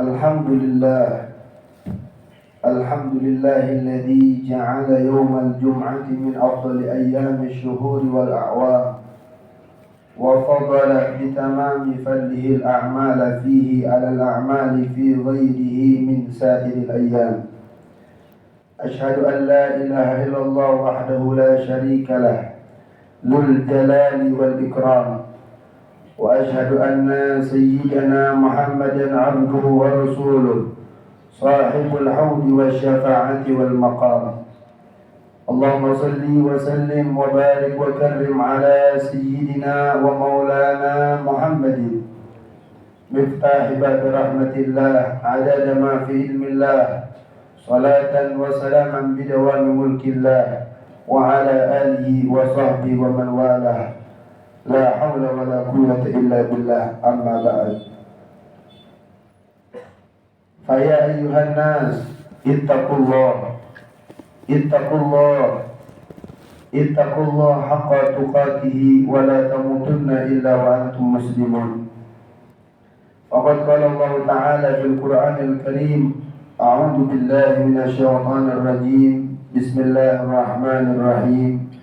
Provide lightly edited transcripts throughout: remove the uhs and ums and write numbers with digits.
Alhamdulillah. Alhamdulillahilladzi ja'ala yawmal jum'ati min afdali ayyami syuhuri wal a'wam wa fadala bitamami fadlihi al-a'mala fihi ala al-a'mali fi ghayrihi min sa'iril ayyam. Ashhadu an la ilaha illallah wahdahu la sharika lah lul jalali wal ikram wa ashhadu anna sayyidana Muhammadan abduhu wa rasuluh sahibul haudi wasyafa'ati wal maqam. Allahumma salli wa sallim wa barik wa karrim ala sayyidina wa maulana Muhammadin miftah bab rahmatillah adada ma fi ilmillah salatan wa salaman bidawami mulkillah wa ala alihi wa sahbihi wa man walah la hawla wa la quwwata illa billah amma ba'd. Faya ayyuhan nas ittaqullah haqqa tuqatih wa la tamutunna illa wa antum muslimun. Faqad qala Allah ta'ala fil Qur'anil Karim a'udzu billahi minasy syaithanir rajim. Bismillahirrahmanirrahim.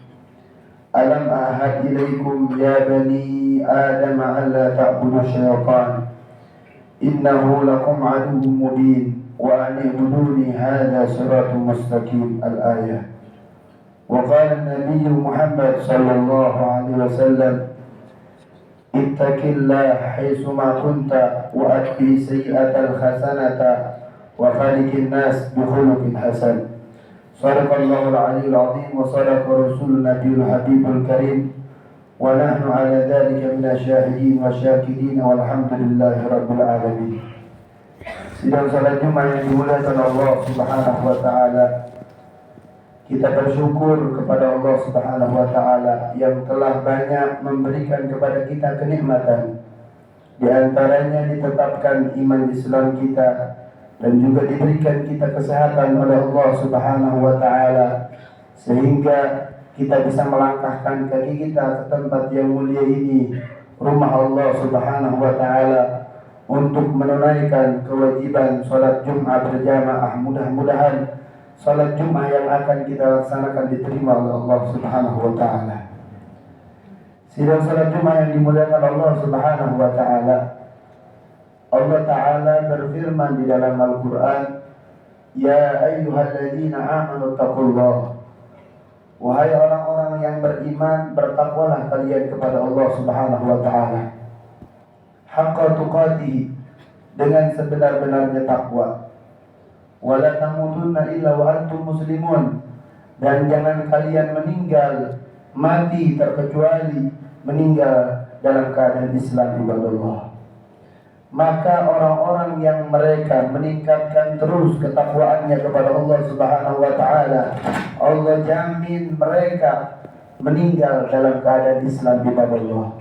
Alam ahad ilaikum ya bani Adam alla ta'budu syaitan innahu lakum aduwwun mubin wa an i'buduni hadha siratun mustaqim. Al-ayah. Wa qala an-nabiy Muhammad sallallahu alaihi wasallam ittaqillaha haitsu ma kunta wa atbi sayyi'atal hasanata wa khaliqin nas bi khuluqin hasan. Sadaqallahul aliyyul azim wa sadaqa rasulun nabiyul habibul karim wa nahnu ala dhalika minasyahidin wa syakidin walhamdulillahi rabbil alamin. Sidang salat Jumat yang dimuliakan Allah Subhanahu wa taala, kita bersyukur kepada Allah Subhanahu wa taala yang telah banyak memberikan kepada kita kenikmatan. Di antaranya ditetapkan iman Islam kita dan juga diberikan kita kesehatan oleh Allah Subhanahu wa taala sehingga kita bisa melangkahkan kaki kita ke tempat yang mulia ini, rumah Allah Subhanahu wa taala, untuk menunaikan kewajiban salat Jumat berjamaah. Mudah-mudahan salat Jumat yang akan kita laksanakan diterima oleh Allah Subhanahu wa taala. Sidang salat Jumat yang dimuliakan Allah Subhanahu wa taala, Allah Ta'ala berfirman di dalam Al-Quran, ya ayyuhalladzina amanu taqullah. Wahai orang-orang yang beriman, bertakwalah kalian kepada Allah Subhanahu wa ta'ala haqqa tuqatih, dengan sebenar-benarnya takwa. Wa la tamutunna illa wa antum muslimun, dan jangan kalian meninggal mati terkecuali meninggal dalam keadaan Islam ibadallah. Maka orang-orang yang mereka meningkatkan terus ketakwaannya kepada Allah Subhanahu wa taala, Allah jamin mereka meninggal dalam keadaan Islam kepada Allah.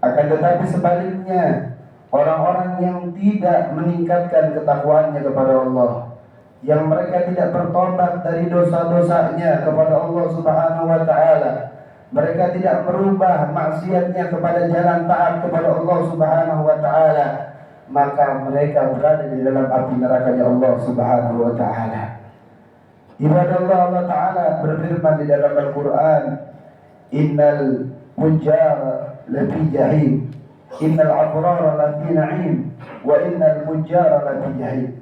Akan tetapi sebaliknya, orang-orang yang tidak meningkatkan ketakwaannya kepada Allah, yang mereka tidak bertobat dari dosa-dosanya kepada Allah Subhanahu wa taala, mereka tidak merubah maksiatnya kepada jalan taat kepada Allah Subhanahu wa taala, maka mereka berada di dalam api nerakanya Allah Subhanahu wa taala. Ibadallah, Allah taala berfirman di dalam Al-Qur'an, innal fujjara lafi jahim, innal abrara lafi na'im, wa innal fujjara lafi jahim.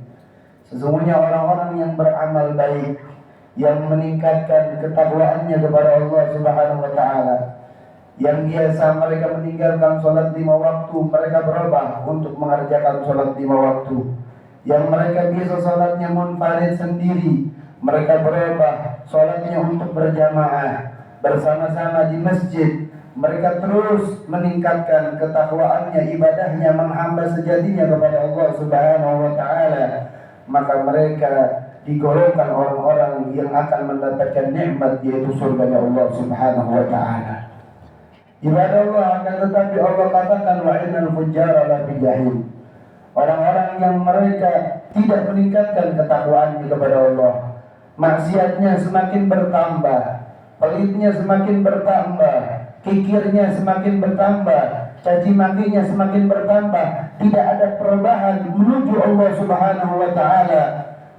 Sesungguhnya orang-orang yang beramal baik, yang meningkatkan ketakwaannya kepada Allah Subhanahu wa taala, yang biasa mereka meninggalkan sholat 5 waktu, mereka berubah untuk mengerjakan sholat 5 waktu. Yang mereka biasa sholatnya munfarid sendiri, mereka berubah sholatnya untuk berjamaah bersama-sama di masjid. Mereka terus meningkatkan ketakwaannya, ibadahnya, menghamba sejatinya kepada Allah Subhanahu wa taala, maka mereka digolongkan orang-orang yang akan mendapatkan nikmat, yaitu surganya Allah Subhanahu wa taala. Ibadah Allah, akan tetapi Allah katakan wa innal fujjara lafi jahim. Orang-orang yang mereka tidak meningkatkan ketakwaannya kepada Allah, maksiatnya semakin bertambah, pelitnya semakin bertambah, kikirnya semakin bertambah, caci makinya semakin bertambah, tidak ada perubahan menuju Allah Subhanahu wa taala.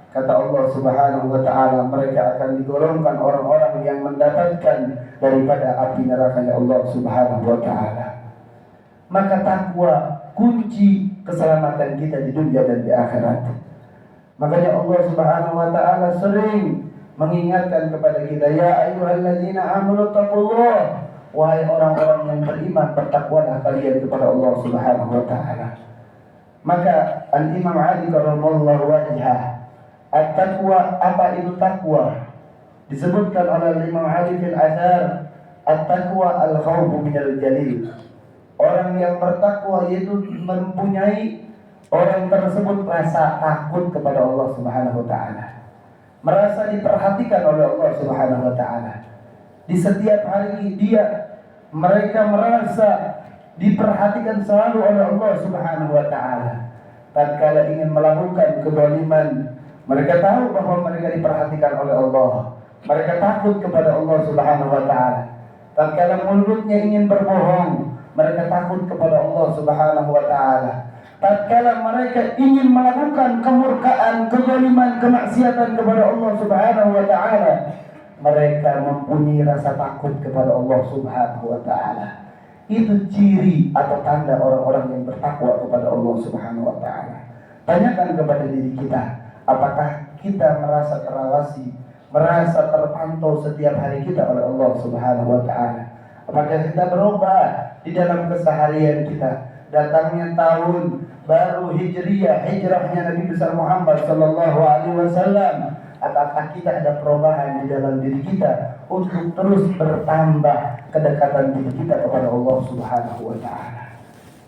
Kata Allah Subhanahu wa taala, mereka akan digolongkan orang-orang yang mendapatkan daripada api nerakanya Allah Subhanahu wa taala. Maka takwa kunci keselamatan kita di dunia dan di akhirat. Makanya Allah Subhanahu wa taala sering mengingatkan kepada kita, ya ayyuhalladzina amanu taqullah, wahai orang-orang yang beriman, bertakwalah kalian kepada Allah Subhanahu wa taala. Maka Al-Imam Ali karramallahu wajhah, at-taqwa, apa itu takwa? Disebutkan oleh Imam Ali fil Athar, at-taqwa al-khawfu minal jalil. Orang yang bertakwa yaitu mempunyai orang tersebut rasa takut kepada Allah Subhanahu wa taala. Merasa diperhatikan oleh Allah Subhanahu wa taala. Di setiap hari mereka merasa diperhatikan selalu oleh Allah Subhanahu wa taala. Tatkala ingin melakukan kezaliman, mereka tahu bahwa mereka diperhatikan oleh Allah. Mereka takut kepada Allah Subhanahu wa taala. Tatkala mulutnya ingin berbohong, mereka takut kepada Allah Subhanahu wa taala. Tatkala mereka ingin melakukan kemurkaan, kezaliman, kemaksiatan kepada Allah Subhanahu wa taala, mereka mempunyai rasa takut kepada Allah Subhanahu wa taala. Itu ciri atau tanda orang-orang yang bertakwa kepada Allah Subhanahu wa taala. Tanyakan kepada diri kita, apakah kita merasa terawasi, merasa terpantau setiap hari kita oleh Allah Subhanahu wa taala? Apakah kita berubah di dalam keseharian kita? Datangnya tahun baru Hijriyah, hijrahnya Nabi besar Muhammad sallallahu alaihi wasallam, apakah kita ada perubahan di dalam diri kita untuk terus bertambah kedekatan diri kita kepada Allah Subhanahu wa taala?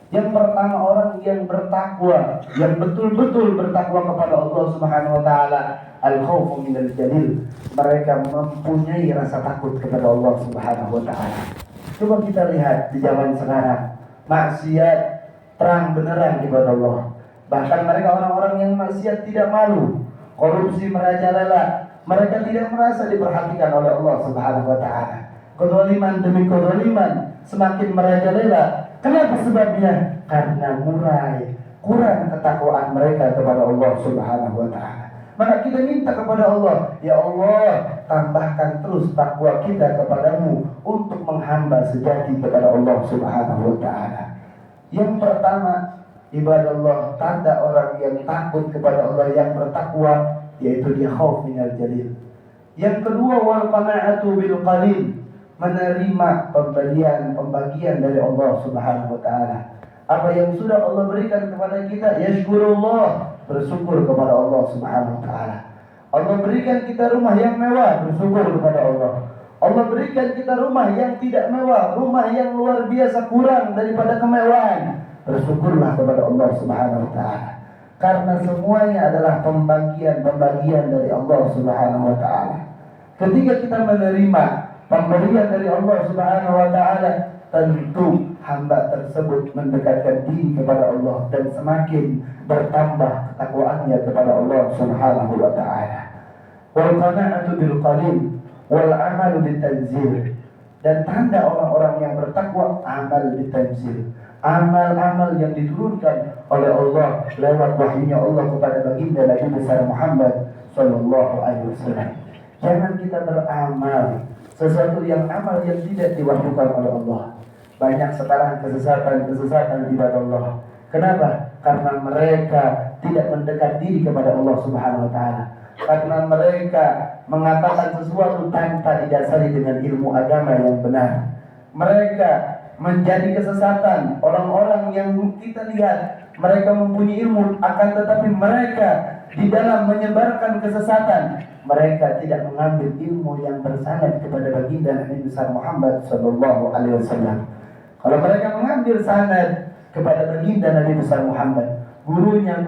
Yang pertama, orang yang bertakwa, yang betul-betul bertakwa kepada Allah Subhanahu wa taala, al-khaufu minal jalil. Mereka mempunyai rasa takut kepada Allah Subhanahu wa taala. Coba kita lihat di zaman sekarang, maksiat terang benerang kepada Allah. Bahkan mereka orang-orang yang maksiat tidak malu, korupsi merajalela, mereka tidak merasa diperhatikan oleh Allah Subhanahu wa taala. Kezaliman demi kezaliman semakin merajalela. Kenapa sebabnya? Karena kurang ketakwaan mereka kepada Allah Subhanahu wa taala. Maka kita minta kepada Allah, ya Allah, tambahkan terus takwa kita kepadamu untuk menghamba sejati kepada Allah Subhanahu wa taala. Yang pertama, ibadah Allah, tanda orang yang takut kepada Allah, yang bertakwa, yaitu dia khauf minal jalil. Yang kedua, wal qana'atu bil qalil, menerima pembagian dari Allah Subhanahu wa taala. Apa yang sudah Allah berikan kepada kita, yashkurullah, bersyukur kepada Allah Subhanahu wa taala. Allah berikan kita rumah yang mewah, bersyukur kepada Allah. Allah berikan kita rumah yang tidak mewah, rumah yang luar biasa kurang daripada kemewahan, bersyukurlah kepada Allah Subhanahu wa taala. Karena semuanya adalah pembagian dari Allah Subhanahu wa taala. Ketika kita menerima pemberian dari Allah Subhanahu wa taala, tentu hamba tersebut mendekatkan diri kepada Allah dan semakin bertambah ketakwaannya kepada Allah Subhanahu wa taala. Wal qana'atu bil qalil wal amalu bitanzil. Dan tanda orang-orang yang bertakwa, amal bitanzil, amal-amal yang diturunkan oleh Allah lewat wahyunya Allah kepada baginda Nabi besar Muhammad sallallahu alaihi wasallam. Jangan kita beramal sesuatu yang amal yang tidak diwahyukan oleh Allah. Banyak sekarang kesesatan ibadah Allah. Kenapa? Karena mereka tidak mendekat diri kepada Allah Subhanahu wa taala. Karena mereka mengatakan sesuatu tanpa didasari dengan ilmu agama yang benar. Mereka menjadi kesesatan. Orang-orang yang kita lihat, mereka mempunyai ilmu, akan tetapi mereka di dalam menyebarkan kesesatan, mereka tidak mengambil ilmu yang bersanad kepada baginda Nabi besar Muhammad sallallahu alaihi wasallam. Kalau mereka mengambil sanad kepada baginda Nabi besar Muhammad, gurunya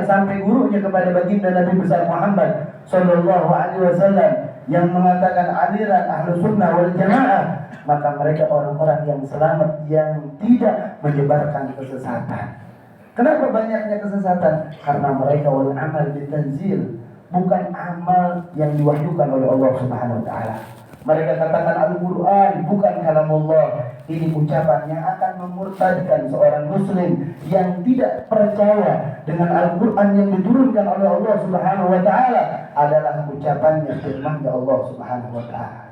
sampai gurunya kepada baginda Nabi besar Muhammad sallallahu alaihi wasallam yang mengatakan aliran Ahlus Sunnah wal Jamaah, maka mereka orang-orang yang selamat, yang tidak menyebarkan kesesatan. Kenapa banyaknya kesesatan? Karena mereka wal amal bitanzil, bukan amal yang diwahyukan oleh Allah Subhanahu wa taala. Mereka katakan Al-Quran bukan kalamullah. Ini ucapan yang akan memurtadkan seorang muslim yang tidak percaya dengan Al-Quran yang diturunkan oleh Allah Subhanahu wa Ta'ala adalah ucapannya firman-Nya Allah Subhanahu wa Ta'ala.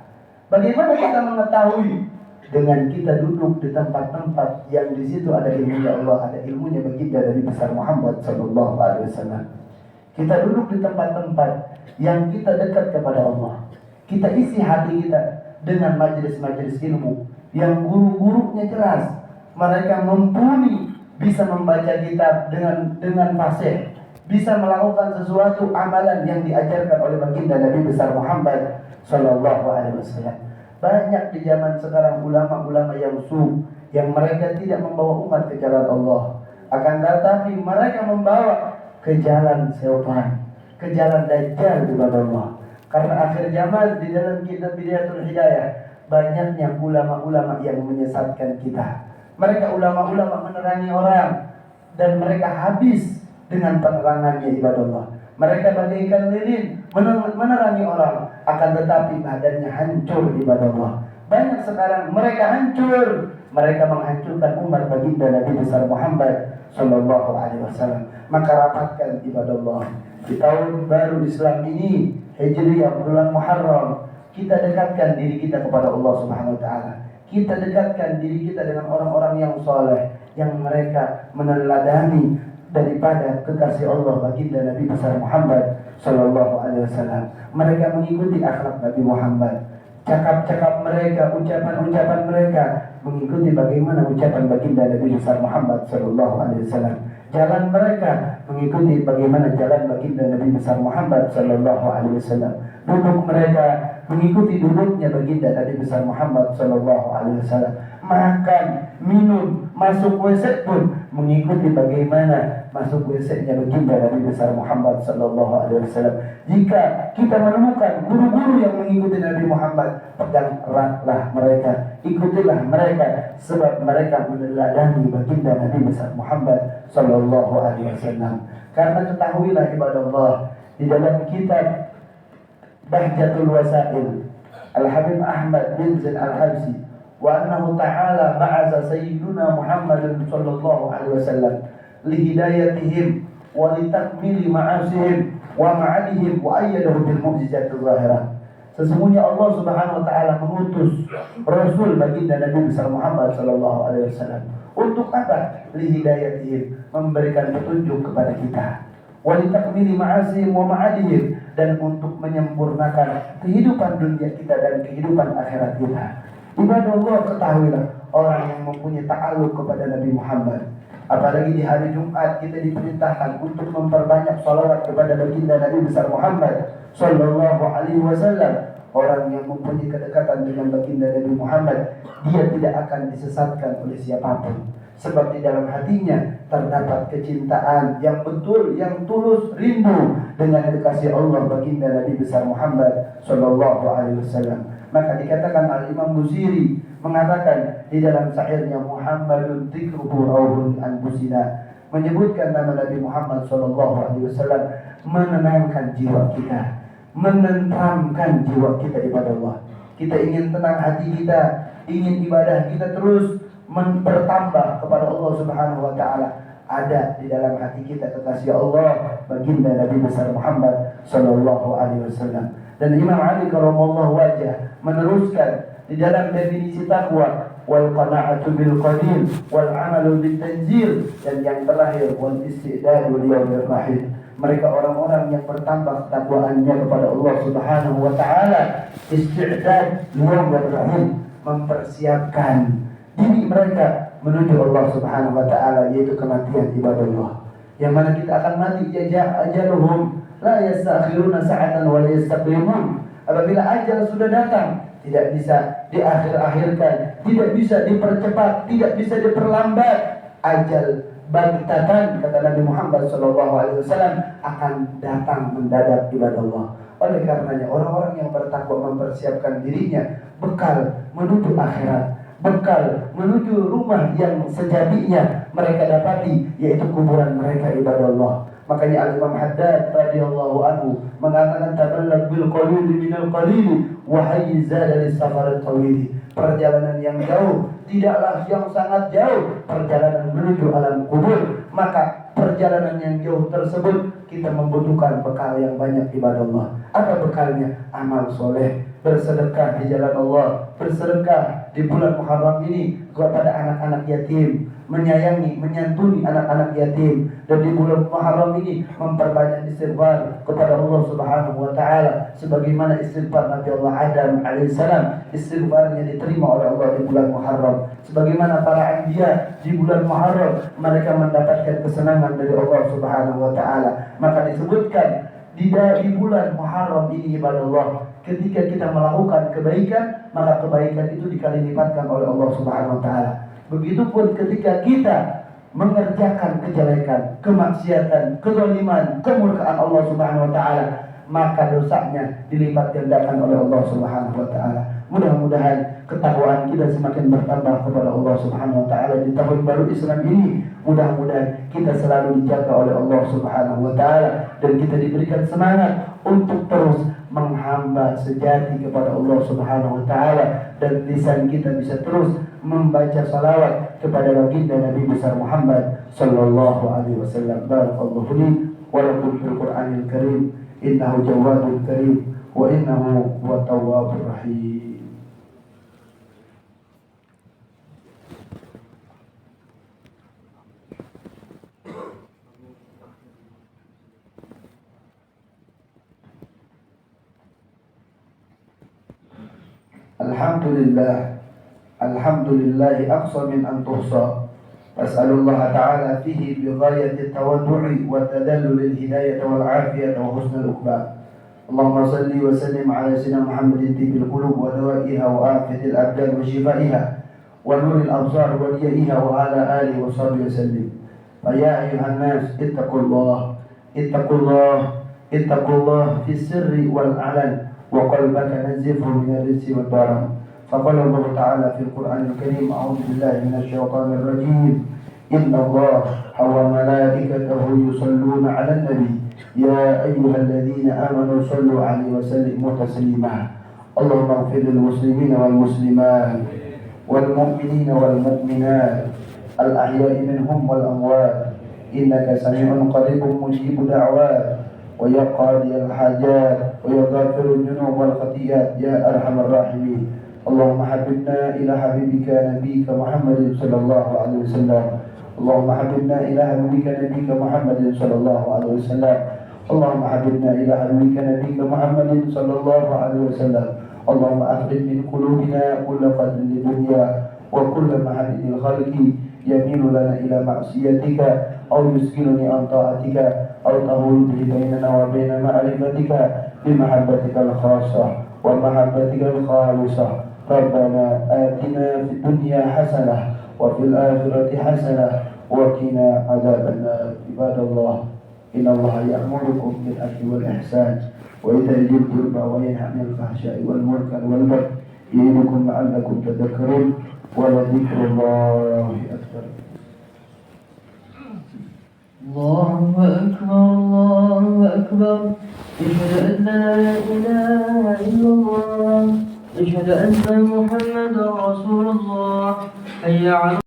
Bagaimana kita mengetahui? Dengan kita duduk di tempat-tempat yang di situ ada ilmunya Allah, ada ilmunya baginda Nabi besar Muhammad sallallahu alaihi wasallam. Kita duduk di tempat-tempat yang kita dekat kepada Allah. Kita isi hati kita dengan majelis-majelis ilmu yang guru-gurunya jelas. Mereka mumpuni bisa membaca kitab dengan fasih, bisa melakukan sesuatu amalan yang diajarkan oleh baginda Nabi besar Muhammad sallallahu alaihi wasallam. Banyak di zaman sekarang ulama-ulama yang yang mereka tidak membawa umat ke jalan Allah, akan tetapi mereka membawa ke jalan syaitan, ke jalan dajjal kepada Allah. Karena akhir zaman di dalam kitab Bidayatul Hidayah banyaknya ulama-ulama yang menyesatkan kita. Mereka ulama-ulama menerangi orang dan mereka habis dengan penerangannya ibadah Allah. Mereka bagaikan lilin menerangi orang, akan tetapi badannya hancur ibadah Allah. Banyak sekarang mereka hancur, mereka menghancurkan umat baginda Nabi besar Muhammad sallallahu alaihi wasallam. Maka rapatkan ibadah Allah di tahun baru Islam ini, Hijriyah bulan Muharram, kita dekatkan diri kita kepada Allah Subhanahu wa Ta'ala. Kita dekatkan diri kita dengan orang-orang yang soleh, yang mereka meneladani daripada kekasih Allah baginda Nabi besar Muhammad sallallahu alaihi wasallam. Mereka mengikuti akhlak Nabi Muhammad, cakap-cakap mereka, ucapan-ucapan mereka mengikuti bagaimana ucapan baginda Nabi besar Muhammad sallallahu alaihi wasallam. Jalan mereka mengikuti bagaimana jalan baginda Nabi besar Muhammad sallallahu alaihi wasallam. Duduk mereka mengikuti duduknya baginda Nabi besar Muhammad sallallahu alaihi wasallam. Makan, minum, masuk WC pun mengikuti bagaimana masuk WC-nya baginda Nabi besar Muhammad sallallahu alaihi wasallam. Jika kita menemukan guru-guru yang mengikuti Nabi Muhammad, pegang eratlah mereka, ikutilah mereka, sebab mereka meneladani baginda Nabi besar Muhammad sallallahu alaihi wasallam. Karena ketahuilah ibadah Allah, di dalam kitab Bahjatul Wasail Al-Habib Ahmad bin Zain Al-Habsi wa annahu ta'ala ba'atha sayyiduna Muhammadin sallallahu alaihi wasallam lihidayatihim wa litakmili ma'asihim wa ma'adihim wa ayyadahu bil mu'jizatil zahirah. Sesungguhnya Allah Subhanahu wa Ta'ala mengutus Rasul baginda Nabi besar Muhammad sallallahu alaihi wasallam untuk apa? Lihidayatihim, memberikan petunjuk kepada kita, wa litakmili ma'asihim wa ma'adihim, dan untuk menyempurnakan kehidupan dunia kita dan kehidupan akhirat kita. Ibadah Allah, ketahuilah orang yang mempunyai ta'alluq kepada Nabi Muhammad, apalagi di hari Jumat kita diperintahkan untuk memperbanyak salawat kepada baginda Nabi besar Muhammad sallallahu alaihi wasallam. Orang yang mempunyai kedekatan dengan baginda Nabi Muhammad, dia tidak akan disesatkan oleh siapapun, sebab di dalam hatinya terdapat kecintaan yang betul, yang tulus, rindu dengan kekasih Allah baginda Nabi besar Muhammad sallallahu alaihi wasallam. Maka dikatakan Al-Imam Busiri mengatakan di dalam syairnya, Muhammadun dzikruhu rawhun anfusina, menyebutkan nama Nabi Muhammad sallallahu alaihi wasallam menenangkan jiwa kita, menenteramkan jiwa kita ibadah Allah. Kita ingin tenang hati kita, ingin ibadah kita terus bertambah kepada Allah Subhanahu wa Ta'ala. Ada di dalam hati kita kekasih Allah baginda Nabi besar Muhammad sallallahu alaihi wasallam. Dan Imam Ali karramallahu wajah meneruskan di dalam definisi takwa, wal qana'atu bil qadir wal 'amalu bit tanzil, dan yang terakhir wal istidadu li yaumir rahim. Mereka orang-orang yang bertambah ketakwaannya kepada Allah Subhanahu wa Ta'ala, istidad li yaumir rahim, mempersiapkan diri mereka menuju Allah Subhanahu wa Ta'ala, yaitu kematian ibadah Allah, yang mana kita akan mati. Ajaluhum la yastakhiruna sa'atan wa la yastaqdimun. Apabila ajal sudah datang, tidak bisa diakhir-akhirkan, tidak bisa dipercepat, tidak bisa diperlambat. Ajal baghtatan, kata Nabi Muhammad sallallahu alaihi wasallam, akan datang mendadak ibadah Allah. Oleh karenanya orang-orang yang bertakwa mempersiapkan dirinya bekal menuju akhirat, bekal menuju rumah yang sejatinya mereka dapati, yaitu kuburan mereka ibadah Allah. Makanya Al-Imam Haddad radhiyallahu anhu mengatakan taballag bil qalili minal qalili wa hayyiz zada lis safar tawili. Perjalanan yang jauh tidaklah yang sangat jauh, perjalanan menuju alam kubur. Maka perjalanan yang jauh tersebut kita membutuhkan bekal yang banyak ibadah Allah. Apa bekalnya? Amal soleh, bersedekah di jalan Allah, bersedekah di bulan Muharram ini kepada anak-anak yatim, menyayangi, menyantuni anak-anak yatim, dan di bulan Muharram ini memperbanyak istighfar kepada Allah Subhanahu wa taala sebagaimana istighfar Nabi Allah Adam alaihissalam, istighfarnya diterima oleh Allah di bulan Muharram. Sebagaimana para anbiya di bulan Muharram mereka mendapatkan kesenangan dari Allah Subhanahu wa taala. Maka disebutkan di bulan Muharram ini ibadah Allah, ketika kita melakukan kebaikan, maka kebaikan itu dikali lipatkan oleh Allah Subhanahu wa taala. Begitupun ketika kita mengerjakan kejelekan, kemaksiatan, kezaliman, kemurkaan Allah Subhanahu wa taala, maka dosanya dilipat gandakan oleh Allah Subhanahu wa taala. Mudah-mudahan ketakwaan kita semakin bertambah kepada Allah Subhanahu wa taala di tahun baru Islam ini. Mudah-mudahan kita selalu dijaga oleh Allah Subhanahu wa taala dan kita diberikan semangat untuk terus menghamba sejati kepada Allah Subhanahu wa taala, dan lisan kita bisa terus membaca salawat kepada baginda Nabi besar Muhammad sallallahu alaihi wasallam. Barakallahu li wa lakum fil Qur'anil Karim, innahu jawadun karim wa innahu huwa tawwabur rahim. Alhamdulillah, alhamdulillah aqsa min an tuhsa. As'alullah ta'ala fihi bi ghayati tawaddu'i wa tadallul hidayah wal afiyah wa husnul uqba. Allahumma salli wa sallim ala sayyidina Muhammadin tibil qulub wa dawa'iha wa afiyatil abdan wa shifaiha wa nuril absar wa riyaiha wa ala alihi wa sahbihi sallim. Fa ya ayuhan nas ittaqullah ittaqullah fi sirri wal alan wa qalbaka nazifhu min ar-rijsi wad daram. فقال الله تعالى في القرآن الكريم أعوذ بالله من الشيطان الرجيم إن الله وملائكته يصلون على النبي يا أيها الذين آمنوا صلوا عليه وسلموا تسليما اللهم اغفر للمسلمين والمسلمات والمؤمنين والمؤمنات الأحياء منهم والأموات إنك سميع قريب مجيب دعوات ويا قاضي الحاجات ويا غافر الذنوب والخطيئات يا أرحم الراحمين. اللهم حببنا إلى حبيبك نبيك محمد صلى الله عليه وسلم. اللهم حببنا إلى حبيبك نبيك محمد صلى الله عليه وسلم. اللهم حببنا إلى حبيبك نبيك محمد صلى الله عليه وسلم. اللهم أخرج من قلوبنا كل قدر للدنيا وكل محل الخلق يميل لنا إلى معصيتك أو يسكنني عن طاعتك أو تهول به بيننا وبين معرفتك بمحبتك الخاصة ومحبتك الخالصة. ربنا آتنا في الدنيا حسنة وفي الآخرة حسنة وقنا عذاب النار. عباد الله إن الله يأمركم بالعدل والإحسان وإيتاء ذي القربى وينهى عن الفحشاء والمنكر والبغي يعظكم لعلكم تذكرون ولذكر الله أكبر. الله أكبر الله أكبر. أشهد أن لا إله إلا الله. أشهد أن محمدا رسول الله. حي على